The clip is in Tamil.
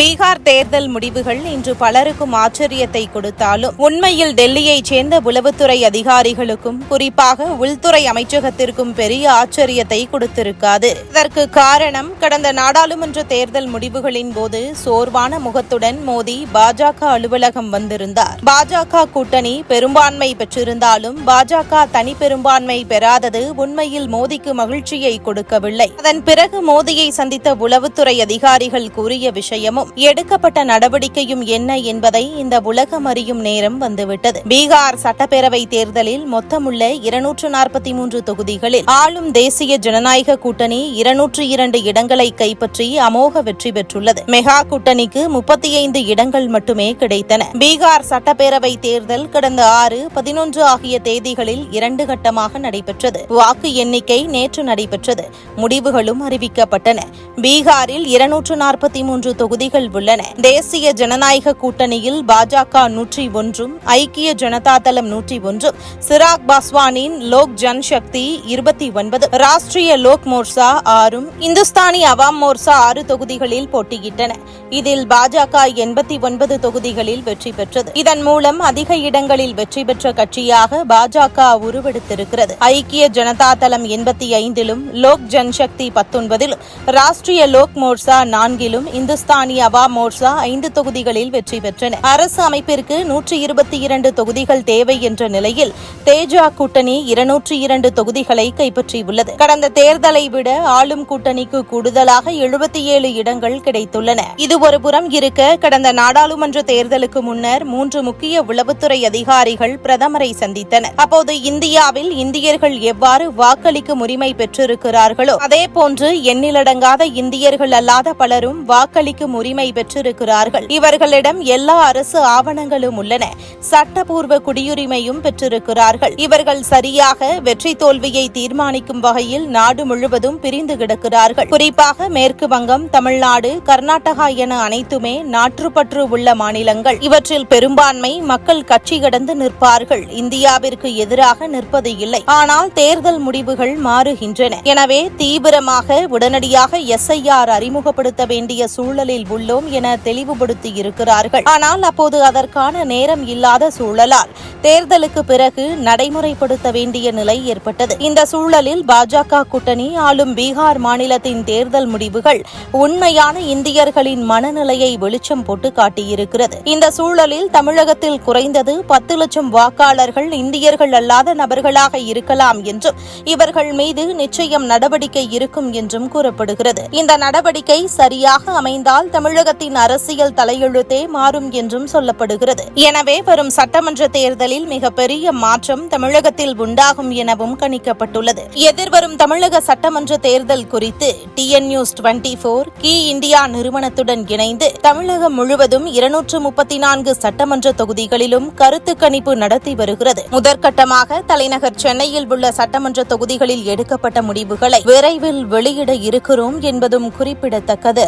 பீகார் தேர்தல் முடிவுகள் இன்று பலருக்கும் ஆச்சரியத்தை கொடுத்தாலும் உண்மையில் டெல்லியைச் சேர்ந்த உளவுத்துறை அதிகாரிகளுக்கும் குறிப்பாக உள்துறை அமைச்சகத்திற்கும் பெரிய ஆச்சரியத்தை கொடுத்திருக்காது. இதற்கு காரணம் கடந்த நாடாளுமன்ற தேர்தல் முடிவுகளின் போது சோர்வான முகத்துடன் மோடி பாஜக அலுவலகம் வந்திருந்தார். பாஜக கூட்டணி பெரும்பான்மை பெற்றிருந்தாலும் பாஜக தனி பெரும்பான்மை பெறாதது உண்மையில் மோடிக்கு மகிழ்ச்சியை கொடுக்கவில்லை. அதன் பிறகு மோடியை சந்தித்த உளவுத்துறை அதிகாரிகள் கூறிய விஷயமும் எடுக்கப்பட்ட நடவடிக்கையும் என்ன என்பதை இந்த உலகம் அறியும் நேரம் வந்துவிட்டது. பீகார் சட்டப்பேரவை தேர்தலில் மொத்தமுள்ள 243 தொகுதிகளில் ஆளும் தேசிய ஜனநாயக கூட்டணி 202 இடங்களை கைப்பற்றி அமோக வெற்றி பெற்றுள்ளது. மெகா கூட்டணிக்கு 35 இடங்கள் மட்டுமே கிடைத்தன. பீகார் சட்டப்பேரவை தேர்தல் கடந்த 6, 11 ஆகிய தேதிகளில் 2 கட்டமாக நடைபெற்றது. வாக்கு எண்ணிக்கை நேற்று நடைபெற்றது. முடிவுகளும் அறிவிக்கப்பட்டன. பீகாரில் 243 தொகுதிகள் உள்ளன. தேசிய ஜனநாயக கூட்டணியில் பாஜக 101, ஐக்கிய ஜனதா தளம் 101, சிராக் பாஸ்வானின் லோக் ஜன்சக்தி 29, ராஷ்டிரிய லோக் மோர்ச்சா 6, இந்துஸ்தானி அவாம் மோர்ச்சா 6 தொகுதிகளில் போட்டியிட்டன. இதில் பாஜக 89 தொகுதிகளில் வெற்றி பெற்றது. இதன் மூலம் அதிக இடங்களில் வெற்றி பெற்ற கட்சியாக பாஜக உருவெடுத்திருக்கிறது. ஐக்கிய ஜனதா தளம் 85லும், லோக் ஜன்சக்தி 19லும், ராஷ்டிரிய லோக் மோர்ச்சா 4லும், இந்துஸ்தானி அவாம் மோர்ச்சா 5 தொகுதிகளில் வெற்றி பெற்றன. அரசு அமைப்பிற்கு 122 தொகுதிகள் தேவை என்ற நிலையில் தேஜா கூட்டணி 202 தொகுதிகளை கைப்பற்றியுள்ளது. கடந்த தேர்தலை விட ஆளும் கூட்டணிக்கு கூடுதலாக 77 இடங்கள் கிடைத்துள்ளன. இது ஒருபுறம் இருக்க, கடந்த நாடாளுமன்ற தேர்தலுக்கு முன்னர் 3 முக்கிய உளவுத்துறை அதிகாரிகள் பிரதமரை சந்தித்தனர். அப்போது இந்தியாவில் இந்தியர்கள் எவ்வாறு வாக்களிக்கும் உரிமை பெற்றிருக்கிறார்களோ அதேபோன்று எண்ணிலடங்காத இந்தியர்கள் அல்லாத பலரும் வாக்களிக்கும் உரிமை பெற்றிருக்கிறார்கள். இவர்களிடம் எல்லா அரசு ஆவணங்களும் உள்ளன. சட்டப்பூர்வ குடியுரிமையும் பெற்றிருக்கிறார்கள். இவர்கள் சரியாக வெற்றி தோல்வியை தீர்மானிக்கும் வகையில் நாடு முழுவதும் பிரிந்து கிடக்கிறார்கள். குறிப்பாக மேற்கு வங்கம், தமிழ்நாடு, கர்நாடகா என அனைத்துமே நாற்றுப்பற்று உள்ள மாநிலங்கள். இவற்றில் பெரும்பான்மை மக்கள் கட்சி கடந்து நிற்பார்கள். இந்தியாவிற்கு எதிராக நிற்பது இல்லை. ஆனால் தேர்தல் முடிவுகள் மாறுகின்றன. எனவே தீவிரமாக உடனடியாக SIR அறிமுகப்படுத்த வேண்டிய சூழலில் உள்ளோம் என தெளிவுபடுத்தி இருக்கிறார்கள். ஆனால் அப்போது அதற்கான நேரம் இல்லாத சூழலால் தேர்தலுக்கு பிறகு நடைமுறைப்படுத்த வேண்டிய நிலை ஏற்பட்டது. இந்த சூழலில் பாஜக கூட்டணி ஆளும் பீகார் மாநிலத்தின் தேர்தல் முடிவுகள் உண்மையான இந்தியர்களின் மனநிலையை வெளிச்சம் போட்டு காட்டியிருக்கிறது. இந்த சூழலில் தமிழகத்தில் குறைந்தது 10 லட்சம் வாக்காளர்கள் இந்தியர்கள் அல்லாத நபர்களாக இருக்கலாம் என்றும் இவர்கள் மீது நிச்சயம் நடவடிக்கை இருக்கும் என்றும் கூறப்படுகிறது. இந்த நடவடிக்கை சரியாக அமைந்தால் தமிழகத்தின் அரசியல் தலையெழுத்தே மாறும் என்றும் சொல்லப்படுகிறது. எனவே வரும் சட்டமன்ற தேர்தலில் மிகப்பெரிய மாற்றம் தமிழகத்தில் உண்டாகும் எனவும் கணிக்கப்பட்டுள்ளது. எதிர்வரும் தமிழக சட்டமன்ற தேர்தல் குறித்து TN News 24 கி இந்தியா நிறுவனத்துடன் இணைந்து தமிழகம் முழுவதும் 234 சட்டமன்ற தொகுதிகளிலும் கருத்து கணிப்பு நடத்தி வருகிறது. முதற்கட்டமாக தலைநகர் சென்னையில் உள்ள சட்டமன்ற தொகுதிகளில் எடுக்கப்பட்ட முடிவுகளை விரைவில் வெளியிட இருக்கிறோம் என்பதும் குறிப்பிடத்தக்கது.